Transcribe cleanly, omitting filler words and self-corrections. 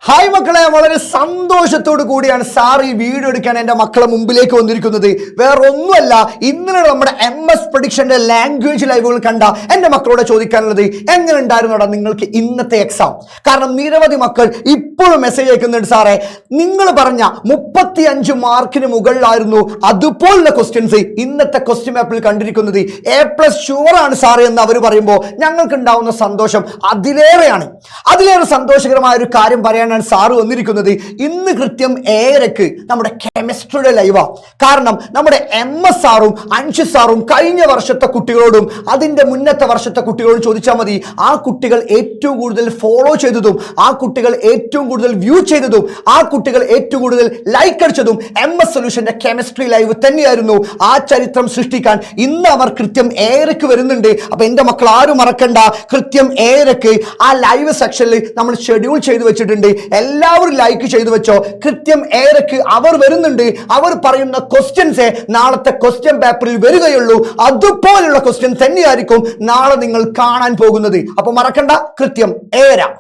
Hi മക്കളെ, വളരെ സന്തോഷത്തോടു കൂടിയാണ് സാർ ഈ വീഡിയോ എടുക്കാൻ എൻ്റെ മക്കളെ മുമ്പിലേക്ക് വന്നിരിക്കുന്നത്. വേറെ ഒന്നുമല്ല, ഇന്നലെ നമ്മുടെ MS പ്രഡിക്ഷന്റെ ലാംഗ്വേജ് ലൈവുകൾ കണ്ട എൻ്റെ മക്കളോട് ചോദിക്കാനുള്ളത്, എങ്ങനെ ഉണ്ടായിരുന്നോടാ നിങ്ങൾക്ക് ഇന്നത്തെ എക്സാം? കാരണം നിരവധി മക്കൾ ഇപ്പോഴും മെസ്സേജ് അയക്കുന്നുണ്ട്, സാറേ നിങ്ങൾ പറഞ്ഞ 35 മാർക്കിന് മുകളിലായിരുന്നു അതുപോലുള്ള ക്വസ്റ്റ്യൻസ് ഇന്നത്തെ ക്വസ്റ്റ്യൻ പേപ്പറിൽ കണ്ടിരിക്കുന്നത്. A+ ഷുവറാണ് സാറേ എന്ന് അവർ പറയുമ്പോൾ ഞങ്ങൾക്ക് ഉണ്ടാവുന്ന സന്തോഷം അതിലേറെ സന്തോഷകരമായ ഒരു കാര്യം പറയാൻ സാറ് വന്നിരിക്കുന്നത്. ഇന്ന് കൃത്യം 7:30 നമ്മുടെ കെമിസ്ട്രിയുടെ ലൈവാ. കാരണം നമ്മുടെ MS സാറും അൻഷു സാറും കഴിഞ്ഞ വർഷത്തെ കുട്ടികളോടും അതിന്റെ മുന്നത്തെ വർഷത്തെ കുട്ടികളോടും ചോദിച്ചാൽ മതി, ആ കുട്ടികൾ ഏറ്റവും കൂടുതൽ ഫോളോ ചെയ്തതും ആ കുട്ടികൾ ഏറ്റവും കൂടുതൽ വ്യൂ ചെയ്തതും ആ കുട്ടികൾ ഏറ്റവും കൂടുതൽ ലൈക്ക് അടിച്ചതും MS സൊല്യൂഷന്റെ കെമിസ്ട്രി ലൈവ് തന്നെയായിരുന്നു. ആ ചരിത്രം സൃഷ്ടിക്കാൻ ഇന്ന് അവർ കൃത്യം 7:30 വരുന്നുണ്ട്. അപ്പൊ എന്റെ മക്കൾ ആരും മറക്കണ്ട, കൃത്യം 7:30 ആ ലൈവ് സെക്ഷനിൽ നമ്മൾ ഷെഡ്യൂൾ ചെയ്തു വെച്ചിട്ടുണ്ട്. എല്ലാവരും ലൈക്ക് ചെയ്തു വെച്ചോ. കൃത്യം 7:30 അവർ വരുന്നുണ്ട്. അവർ പറയുന്ന ക്വസ്റ്റ്യൻസ് നാളത്തെ ക്വസ്റ്റ്യൻ പേപ്പറിൽ വരികയുള്ളൂ. അതുപോലുള്ള ക്വസ്റ്റ്യൻ തന്നെയായിരിക്കും നാളെ നിങ്ങൾ കാണാൻ പോകുന്നത്. അപ്പൊ മറക്കണ്ട, കൃത്യം 7:30.